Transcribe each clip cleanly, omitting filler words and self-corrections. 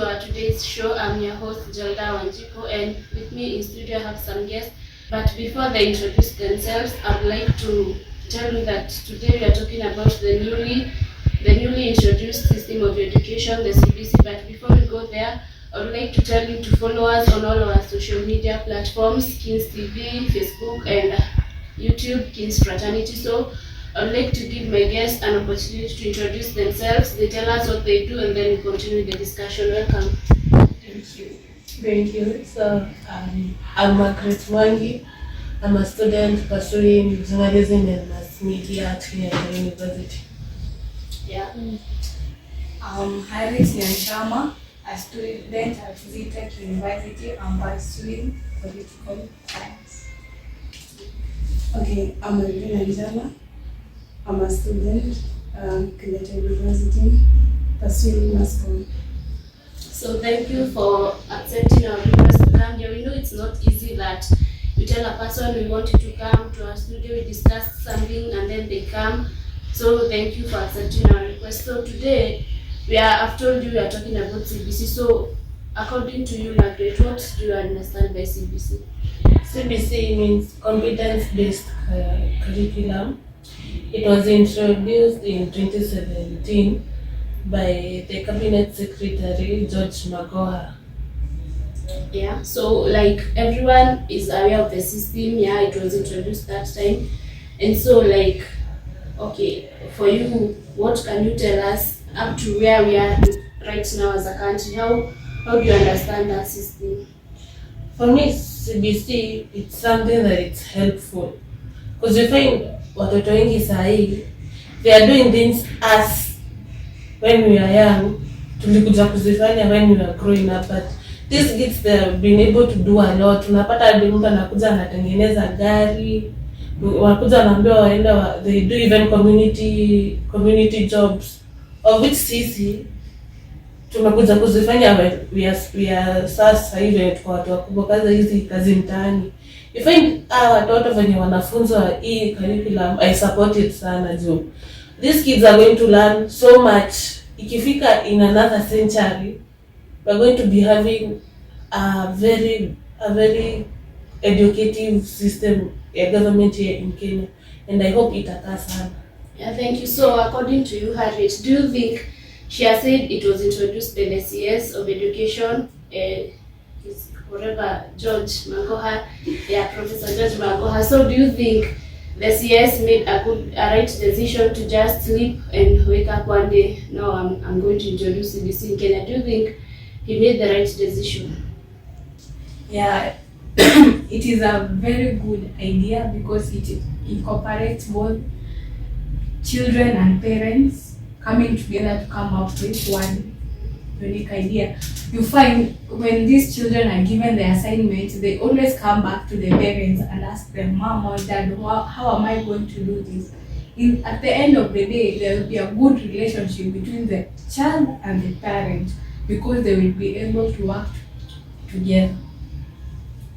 to our today's show. I'm your host Jalda Wanjiko, and with me in studio I have some guests. But before they introduce themselves, I'd like to tell you that today we are talking about the newly introduced system of education, the CBC. But before we go there, I would like to tell you to follow us on all our social media platforms, Kins TV, Facebook, and YouTube, Kins Fraternity. So I would like to give my guests an opportunity to introduce themselves. They tell us what they do, and then we continue the discussion. Welcome. Thank you. So I'm Margaret Wangi. I'm a student pursuing journalism and mass media at the university. Yeah. I'm Harris Nyanchama, a student at Tech University. I'm pursuing political science. Okay, I'm Irina Njala. I'm a student at Kenyatta University pursuing mass comm. So thank you for accepting our request to come here. We know it's not easy that you tell a person we want you to come to our studio, we discuss something, and then they come. So thank you for accepting our request. So today, I've told you we are talking about CBC. So according to you, Margaret, what do you understand by CBC? CBC means competence-based curriculum. It was introduced in 2017 by the Cabinet Secretary, George Magoha. Yeah, so like everyone is aware of the system. Yeah, it was introduced that time. And so like, okay, for you, what can you tell us up to where we are right now as a country? How do you understand that system? For me, CBC, it's something that it's helpful. Because you find watoto wengi sahi, they are doing things as when we are young, tulikuja kuzifanya when we are growing up, but these kids, they have been able to do a lot. Unapata hadi mtu anakuja anatengeneza gari, wanakuja wanaambiwa waenda, they do even community jobs, of which sisi tumekuja kuzifanya we are sasa hivi kwa watu wakubwa, kazi hizi kazi mtaani. You find watoto wenye wanafunzwa hii curriculum, I support it sana juu these kids are going to learn so much. Ikifika in another century, we're going to be having a very educative system, a government here in Kenya, and I hope itakaa sana. Yeah, thank you. So according to you, Harriet, do you think she has said it was introduced by the CS of Education, George Magoha, Professor George Magoha. So do you think the CS made a right decision to just sleep and wake up one day? No, I'm going to introduce CBC in Kenya. Do you think he made the right decision? Yeah, it is a very good idea because it incorporates both children and parents coming together to come up with one unique idea. You find when these children are given the assignment, they always come back to the parents and ask them, Mom or Dad, how am I going to do this? At the end of the day, there will be a good relationship between the child and the parent because they will be able to work together.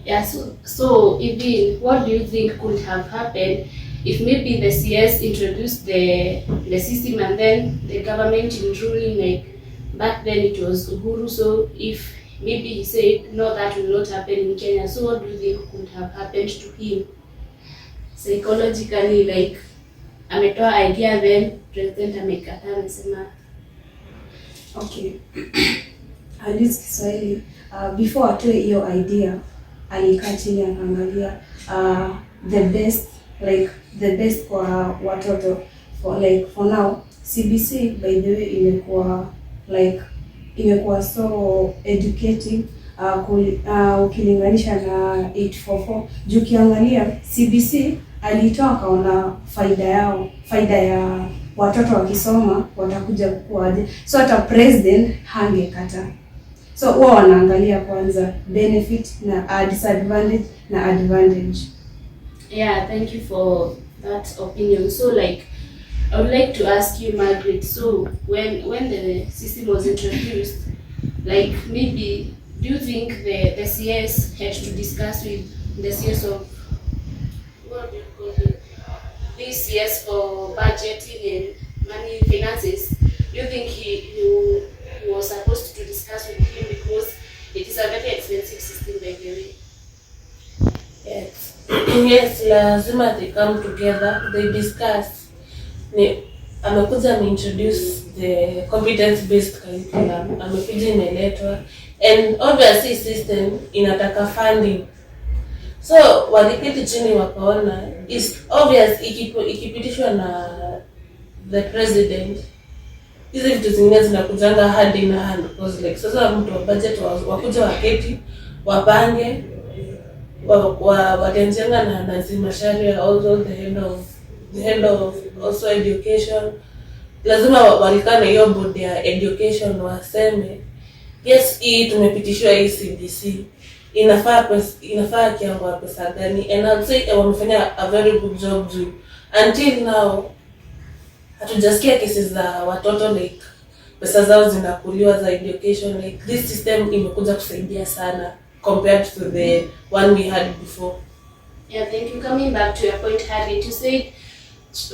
Yeah, so even what do you think could have happened if maybe the CS introduced the system and then the government in ruling, like back then it was Uhuru, so if maybe he said no, that will not happen in Kenya, so what do you think could have happened to him psychologically? Like ametoa idea, then president amekataa, amesema Okay. Alice Kiswahili, before atoe hiyo idea, alikaa chini akaangalia the best kwa watoto. For now, CBC by the way imekuwa so educating ukilinganisha na 844. Juu ukiangalia CBC alitoa akaona faida ya watoto wakisoma watakuja kuwaje. So hata president hangekata. So huwa wanaangalia kwanza benefit na disadvantage na advantage. Yeah, thank you for that opinion. So like I would like to ask you, Margaret, so when the system was introduced, like maybe do you think the CS had to discuss with the CS of what do you call it? This CS for budgeting and money finances? Do you think he was supposed to discuss with him Yes, lazima they come together, they discuss. Amekuja ameintroduce the competence based curriculum, amekuja imeletwa, and obviously system inataka funding. So waliketi chini wakaona is obvious ikipitishwa na the president, hizi vitu zingine zinakujanga hand in hand, because like sasa mtu wa budget wakuja waketi wapange watengenga na Nazima Sharia, also the head of also education. Lazima walikana hiyo board ya education waseme yes, hii tumepitishwa hii CBC inafaa kiango pesa gani, and I'll say wamefanya a very good job too. Until now hatujasikia cases za watoto like pesa zao zinakuliwa za education. Like this system imekuja kusaidia sana compared to the one we had before. Yeah, thank you. Coming back to your point, Harriet, you said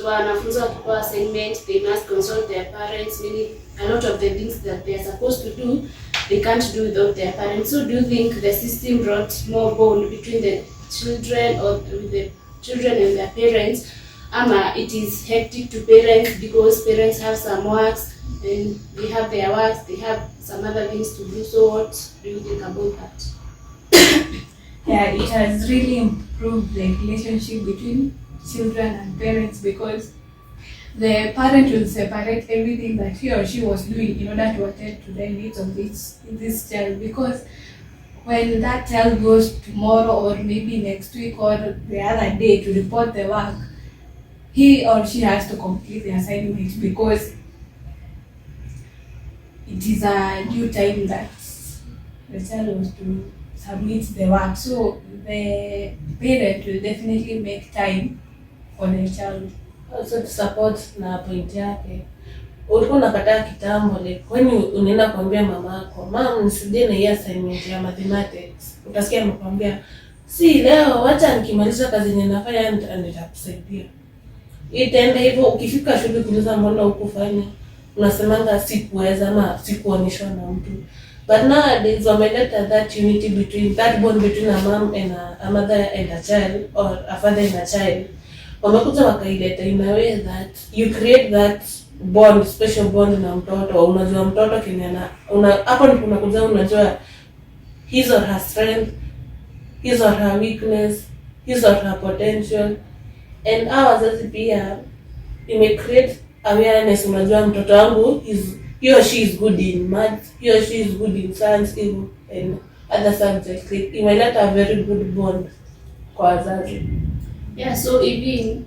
wanafunzi wakipewa assignment they must consult their parents, meaning a lot of the things that they are supposed to do they can't do without their parents. So do you think the system brought more bond between the children or with the children and their parents, ama it is hectic to parents because parents have some works and they have their works, they have some other things to do? So what do you think about that? Yeah, it has really improved the relationship between children and parents, because the parent will separate everything that he or she was doing in order to attend to the needs of this child, because when that child goes tomorrow or maybe next week or the other day to report the work, he or she has to complete the assignment because it is a due time that the child was to submit the work. So the parent will definitely make time for the child. Also to support na point yake. Ulikuwa unapata kitambo like when unaenda kuambia mamako, mama nisaidie na hii assignment ya mathematics. Utasikia anakuambia, "Si leo acha nikimaliza kazi yenye nafanya nitakusaidia." Itaenda hivyo, ukifika shule kuuliza mbona hukufanya, unasemanga sikuweza ama sikuonyeshwa na mtu. But nowadays wameleta that unity between that bond between a mom and a mother and a child, or a father and a child. Wamekuja wakaileta in a way that you create that bond, special bond na mtoto. Unajua mtoto kinyana hapo ndipo unakuja unajua his or her strength, his or her weakness, his or her potential. And wazazi pia create awareness. Unajua mtoto wangu he or she is good in math, he or she is good in science and other subjects. Like imeleta a very good bond kwa wazazi. Yeah, so even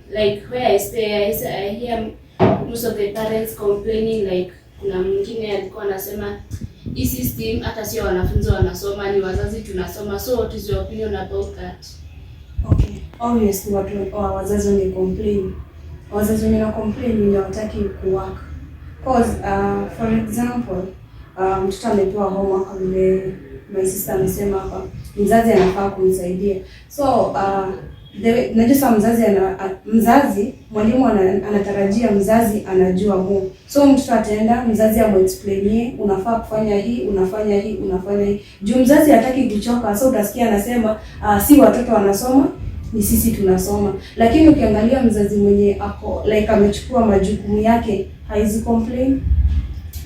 like where I stay, I hear most of the parents complaining like kuna mwingine alikuwa anasema hii system hata sio wanafunzi wanasoma, ni wazazi tunasoma. So what is your opinion about that? Okay, obviously wazazi ni complain. Wazazi wana complain ni hawataki kuwork. Cause for example, mtoto amepewa homework vile my sister amesema hapa, mzazi anafaa kumsaidia. So najua mzazi mwalimu anatarajia mzazi anajua mu. So mtoto ataenda mzazi amuexplainie unafaa kufanya hii, unafanya hii, unafanya hii. Juu mzazi hataki kuchoka, so utasikia anasema si watoto wanasoma, ni sisi tunasoma. Lakini ukiangalia mzazi mwenye ako like amechukua majukumu yake, haizi complain.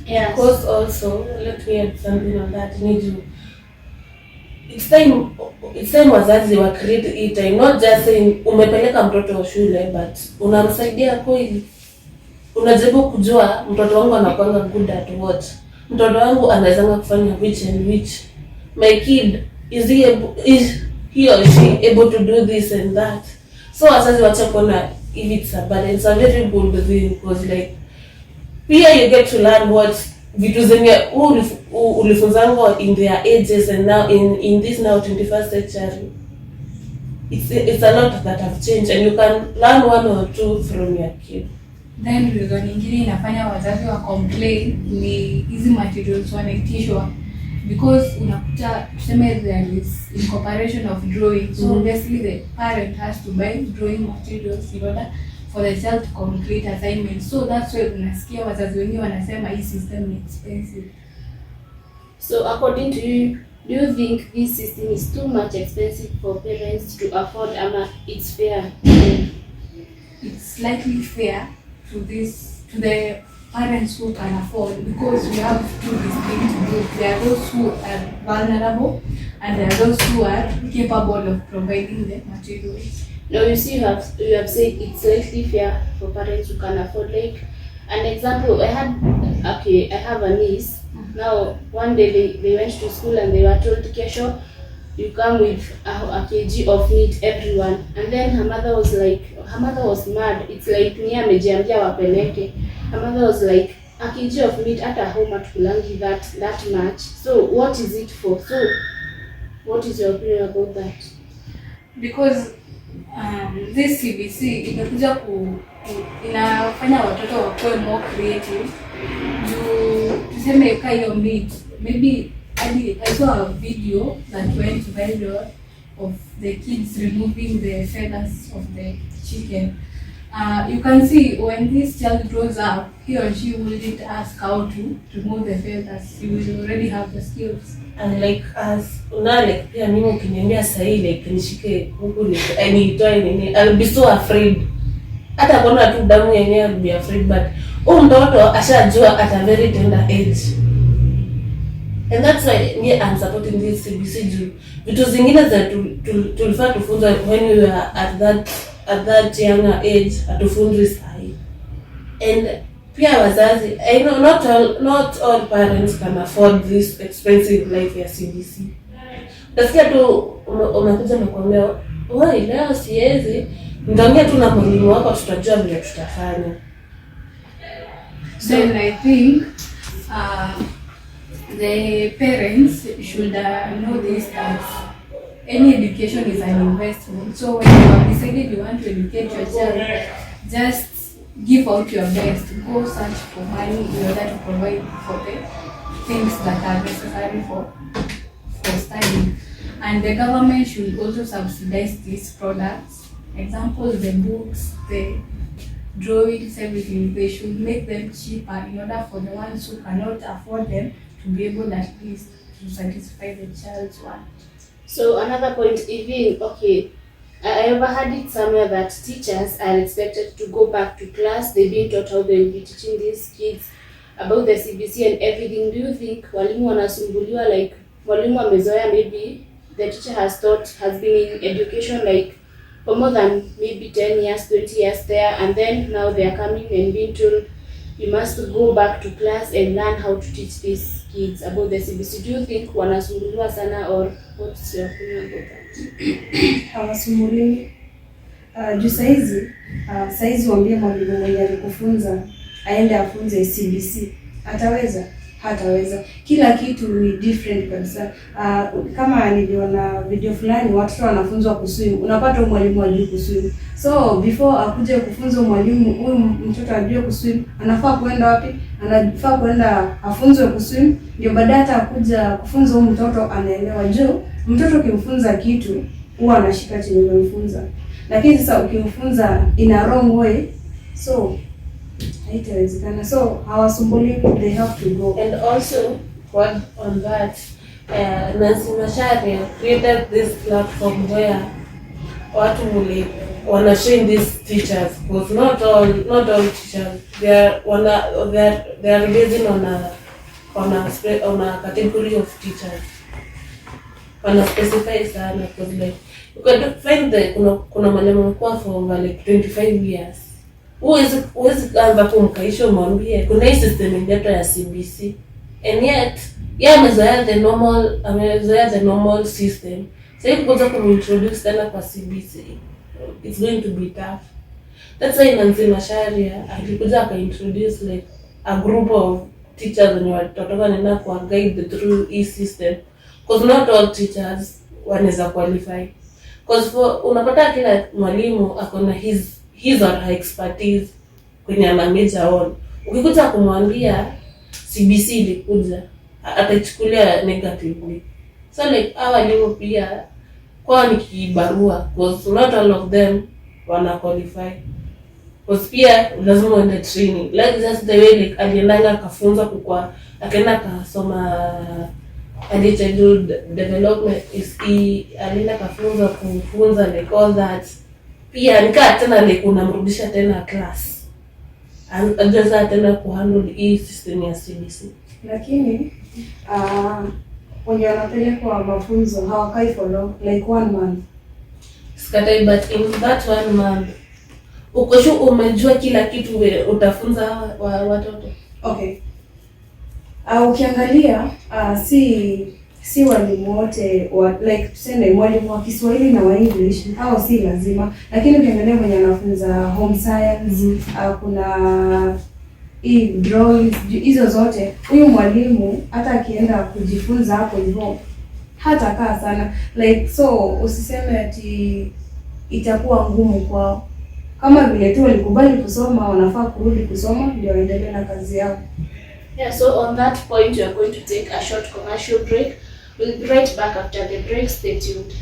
Yeah, because also let me add something on that. It's time wazazi wa create it time, not just saying umepeleka mtoto wa shule but unamsaidia kweli. Unajaribu kujua mtoto wangu anakuanga good at what, mtoto wangu anaweza kufanya which and which, my kid is he or she able to do this and that. So wazazi wacha kuona if it's a bad, it's a very good thing, because like here you get to learn what vitu zenye ulifunzango in their ages, and now in this now 21st century it's a lot that have changed, and you can learn one or two from your kid. Then reason nyingine inafanya wazazi wa complain ni hizi materials wanaitishwa, because unakuta tuseme there is incorporation of drawing, so obviously the parent has to buy drawing materials in order for the child to complete assignments. So that's why unasikia wazazi wengi wanasema hii system ni expensive. So according to you, Do you think this system is too much expensive for parents to afford, ama it's fair? It's slightly fair to the parents who can afford, because we have two distinct groups. There are those who are vulnerable and there are those who are capable of providing the materials. Now you see, you have said it's slightly fair for parents who can afford. Like an example, I have a niece. Now one day they went to school and they were told, Kesho, you come with a kg of meat, everyone. And then her mother was mad. It's like ni amejiambia wapeleke. Her mother was like, a kg of meat at a home hatukulangi that much. So what is it for? So what is your opinion about that? Because this CBC imekuja inafanya watoto wakuwe more creative. Tuseme kind of meat. Maybe I saw a video that went viral of the kids removing the feathers of the chicken. You can see when this child grows up, he or she wouldn't ask how to remove the feathers. He will already have the skills. And like as like pia mimi ukiniambia sahi like nishike huku nitoe nini, I'll be so afraid. Hata kuona tu damu yenyewe I'll be afraid, but mtoto ashajua at a very tender age. And that's why I'm supporting this CBC juu vitu zingine za tulifaa tufunzwe when we were at that younger age atufunzwe sahi. And pia wazazi, I know not all parents can afford this expensive life ya CBC. Utasikia tu unakuja na kuambia, "Wewe leo siwezi." Nitaongea tu na mwalimu wako, tutajua vile tutafanya. Then I think the parents should know this, that any education is an investment. So when you have decided you want to educate your child, just give out your best. Go search for money in order to provide for the things that are necessary for studying. And the government should also subsidize these products. Examples, the books, the drawings, everything. They should make them cheaper in order for the ones who cannot afford them to be able at least to satisfy the child's want. So another point, even I overheard it somewhere that teachers are expected to go back to class. They've been taught how they will be teaching these kids about the CBC and everything. Do you think walimu wanasumbuliwa, like walimu wamezoea, maybe the teacher has been in education like for more than maybe 10 years, 20 years there, and then now they are coming and being told you must go back to class and learn how to teach these kids about the CBC. Do you think wanasumbuliwa sana, or what's your opinion about that? Hawasumbuliwi. Juu saizi waambie mwalimu mwenye alikufunza aende afunze CBC. Ataweza? Hataweza. Kila kitu ni different kabisa. Kama niliona video fulani watoto wanafunzwa kuswim. Unapata mwalimu hajui kuswim. So before akuje kufunza mwalimu huyu mtoto ajue kuswim, anafaa kuenda wapi? Anafaa kuenda afunzwe kuswim, ndio baadaye hata akuja kufunza huyu mtoto anaelewa. Juu mtoto ukimfunza kitu huwa anashika chenye umemfunza. Lakini sasa ukimfunza in a wrong way, so haitawezekana. So hawasumbuliwi, they have to go. And also, on that, Nancy Macharia created this platform where watu wanna train these teachers, because not all teachers they are based on a category of teachers. Wana specify sana, because like you can find kuna mwalimu kwa for like 25 years. Uwezi anza kumkaisha umwambie kuna hii system inaitwa ya CBC, and yet amezoea the normal system. Sasa kuanza kuintroduce tena kwa CBC, it's going to be tough. That's why Nancy Macharia alikuja akaintroduce like a group of teachers wenye watoto wanaenda kwa guide through e-system, because not all teachers wanaweza qualify, because unapata kila mwalimu akona his or her expertise kwenye anameja on. Ukikuja kumwambia CBC ilikuja, atachukulia negatively. So like walimu pia kwa ni kibarua, because not all of them wana qualify. Because pia lazima uende training. Like just the way like aliendanga kafunza akaenda kasoma and childhood development is alienda kafunza kufunza like all that. Pia nikaa tena like unamrudisha tena class. Anaweza tena kuhandle hii system ya CBC. Lakini wenye wanapelekwa mafunzo hawakai for long, like 1 month. Sikatai, but in that 1 month uko sure umejua kila kitu utafunza watoto. Okay. Ukiangalia si walimu wote like tuseme mwalimu wa Kiswahili na wa English hao si lazima, lakini ukiangalia mwenye anafunza home science kuna hii drawing, hizo zote, huyu mwalimu hata akienda kujifunza hapo hivyo hata kaa sana like, so usiseme ati itakuwa ngumu kwao. Kama vile tu walikubali kusoma, wanafaa kurudi kusoma ndio waendelee na kazi yao. Yeah, so on that point we are going to take a short commercial break. We'll be right back after the break. Stay tuned.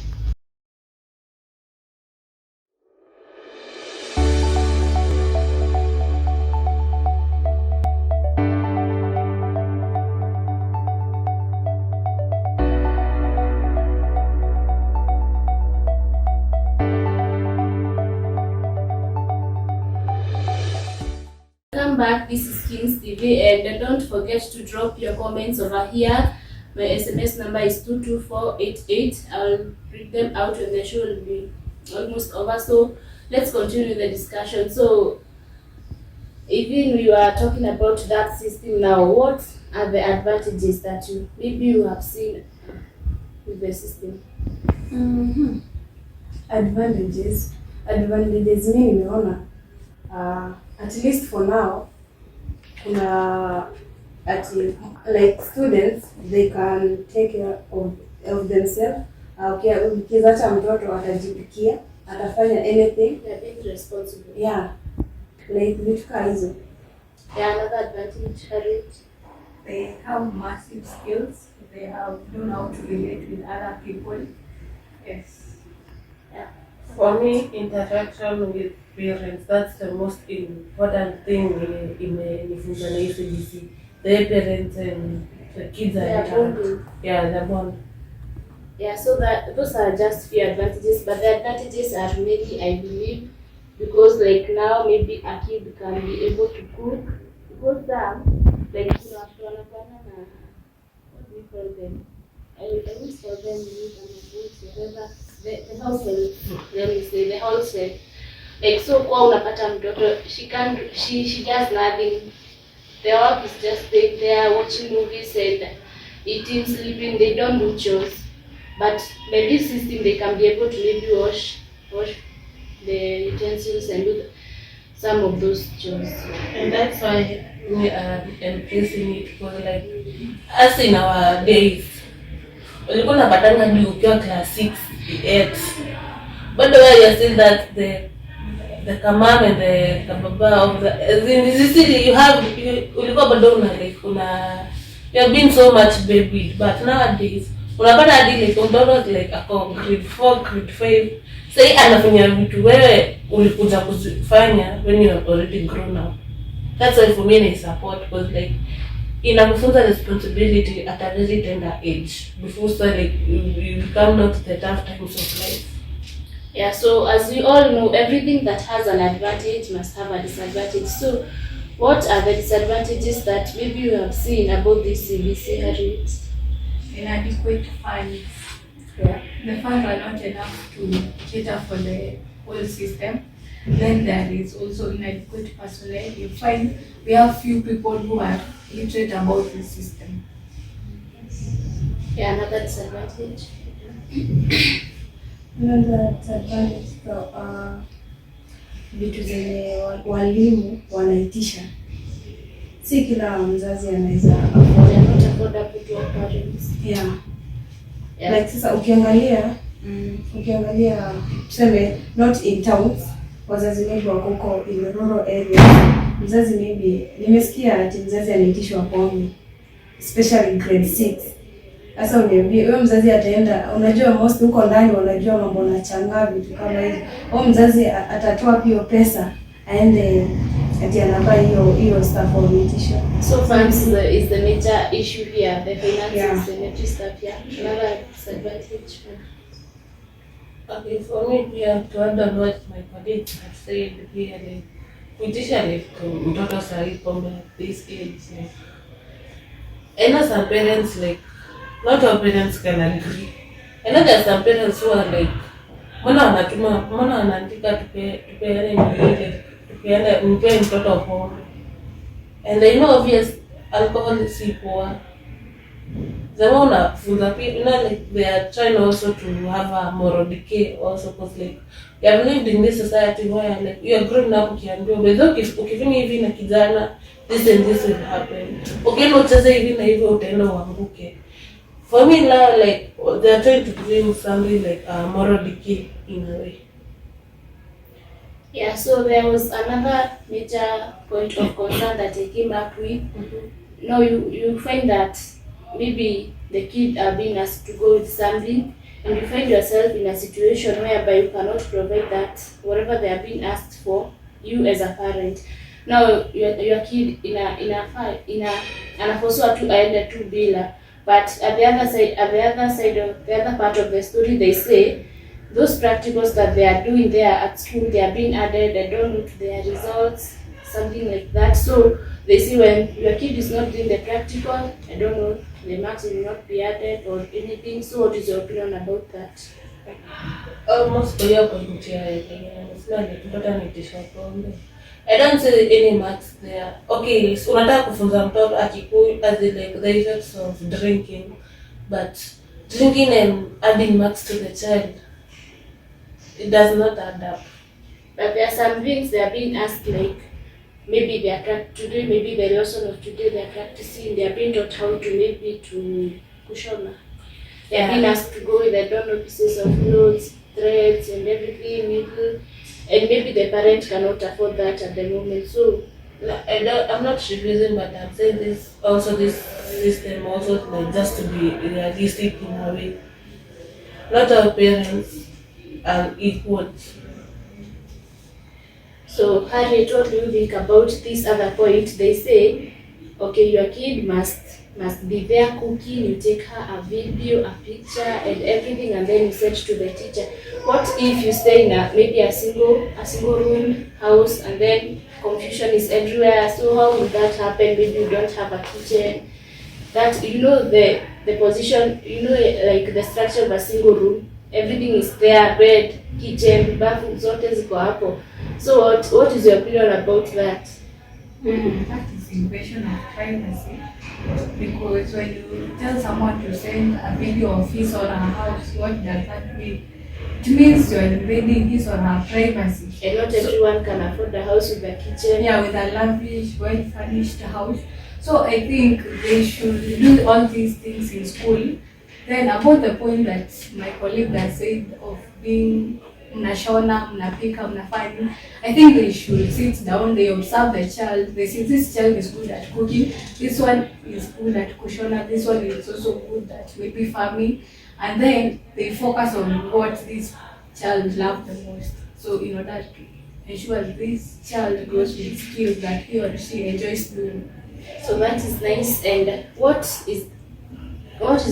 Welcome back, this is Kings TV, and don't forget to drop your comments over here. My SMS number is 22488. I'll read them out when the show will be almost over. So let's continue the discussion. So even we are talking about that system now, what are the advantages that you have seen with the system? Advantages mimi nimeona at least for now like students they can take care of themselves. Ukiacha mtoto atajipikia, atafanya anything, They are being responsible. yeah, like vitu kama hizo. Yeah, another advantage, Harriet. They have massive skills. They have known how to relate with other people. Yes. Yeah. For me, interaction with parents, that's the most important thing in CBC. The parents and the kids are the bond. Yeah, so that those are just few advantages, but the advantages are many, I believe, because like now maybe a kid can be able to cook, because like what do we call them? I won't call them whatever. The household, let me say the household. Like so kwa unapata mtoto, she does nothing. Their work is just staying there, watching movies and eating, sleeping. They don't do chores. But by this system, they can be able to maybe wash the utensils and do some of those chores. And that's why we are embracing it, because like as in our days, ulikuwa unapatana hadi ukiwa class 6, 8. But the way you see that the kamam and the kababa of the you have ulikuwa bado you have been so much baby, but nowadays unapata hadi like mtoto like ako grade 4, grade 5, say anafanya vitu wewe ulikuja kufanya when you are already grown up. That's why for me I support, because like inakufunza responsibility at a very tender age before so like you become not the tough times of life. Yeah, so as we all know, everything that has an advantage must have a disadvantage. So what are the disadvantages that maybe you have seen about this CBC, Harriet? Inadequate funds. Yeah. The funds are not enough to cater for the whole system. Then there is also inadequate personnel. You find we have few people who are literate about the system. Yeah, another disadvantage. Another disadvantage vitu zenye walimu wanaitisha, si kila mzazi anaweza afford. Yeah. Yeah. Like sasa ukiangalia tuseme not in towns, wazazi wengi wako huko in rural area. Mzazi maybe nimesikia ati mzazi anaitishwa pombe, especially grade 6. Sasa uniambie wewe mzazi ataenda, unajua most huko ndani unajua mambo na changa vitu kama hizo. Wewe mzazi atatoa pia pesa aende ati anavaa hiyo stuff wameitishwa. So funds is the major issue here. The finances, Yeah. the major stuff here. Another disadvantage. Okay, for me pia to add on what my colleagues have said here, like kuitisha like mtoto sahi pombe at this age, like I know some parents, like not all parents can agree. I know there are some parents who are like mbona wanaandika tupeane mpe mtoto pombe, and I know obvious alcohol is si poa. Zama unafunza pia, like they are trying also to have a moral decay also, because like you have lived in this society where like you are growing up ukiambiwa bezo ukifanya hivi na kijana this and this will happen, ukienda ucheze hivi na hivi utaenda uanguke. For me now, like they are trying to bring something like a moral decay in a way. Yeah, so there was another major point of concern that I came up with. Now you find that maybe the kids are being asked to go with something, and you find yourself in a situation whereby you cannot provide that whatever they are being asked for, you as a parent. Now your kid anaforcwa tu aende tu bila, but at the other part of the story, they say those practicals that they are doing there at school, they are being added, they don't look to their results, something like that. So they say when your kid is not doing the practical, I don't know, the marks will not be added or anything. So what is your opinion about that? Almost kwa hiyo point ya nasema ni mtoto anaitisha pombe. I don't say any marks there. Okay, so unataka kufunza mtoto akikuyu as in like the effects of drinking, but drinking and adding marks to the child, it does not add up. But there are some things they are being asked, like maybe they are today, maybe the lesson of today they are practicing, they are being taught how to maybe to kushona. They are being asked to go with I don't know pieces of clothes, threads and everything, needle, and maybe the parent cannot afford that at the moment. So I'm not refusing, but I'm saying this system also like just to be realistic in a way. Not all parents are equal. So Harriet, what do you think about this other point? They say, okay, your kid must be there cooking, you take her a video, a picture and everything, and then you send to the teacher. What if you stay in maybe a single room house and then confusion is everywhere? So how will that happen? Maybe you don't have a kitchen. That the position, like the structure of a single room, everything is there, bed, kitchen, bathroom, zote ziko hapo. So what is your opinion about that? That is invasion of privacy, because when you tell someone to send a video of his or her house, what does that mean? It means you're invading his or her privacy. And not everyone can afford a house with a kitchen. Yeah, with a lavish, well-furnished house. So I think they should do all these things in school. Then about the point that my colleague has said of being mnashona, mnapika, mnafanya, I think they should sit down, they observe the child, they see this child is good at cooking, this one is good at kushona, this one is also good at maybe farming, and then they focus on what this child loves the most. So in order to ensure this child grows with skills that he or she enjoys doing. So that is nice. And what is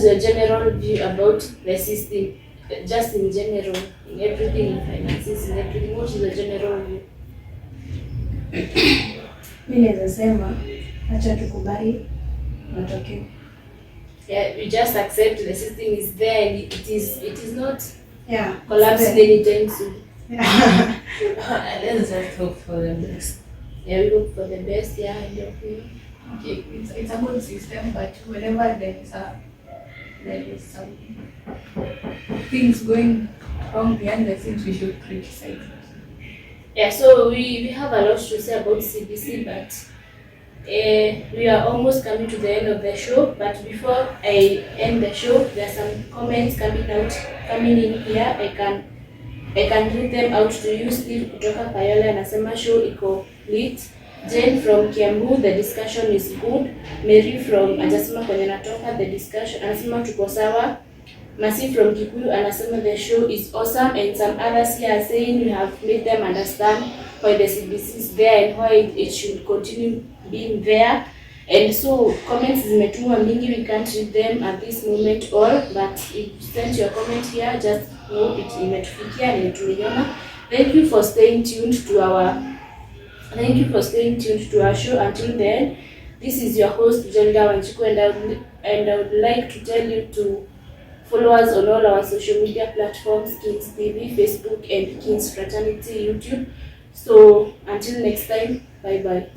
your general view about the system? Just in general, in everything, in finances, in everything, what is the general view? Mimi naweza sema acha tukubali matokeo. Yeah, we just accept the system is there and it is not collapsing anytime soon. Let's just hope for the best. Yeah, we hope for the best. Yeah, in your opinion. Okay, it's a good system, but whenever there is some things going wrong behind the scenes, we should criticize it. Yeah, so we have a lot to say about CBC, but we are almost coming to the end of the show. But before I end the show, there are some comments coming in here. I can read them out to you. Steve kutoka Kayole anasema show iko lit. Jane from Kiambu, the discussion is good. Mary from anasema kwenye natoka, the discussion anasema tuko sawa. Masi from Kikuyu anasema the show is awesome, and some others here are saying you have made them understand why the CBC is there and why it should continue being there. And so comments zimetumwa mingi, we can't read them at this moment all, but if you sent your comment here, just know it imetufikia na tumeiona. Thank you for staying tuned to our show until then. This is your host Jelda Wanjiku, and I would like to tell you to follow us on all our social media platforms, Kings TV, Facebook, and Kings Fraternity YouTube. So until next time, bye bye.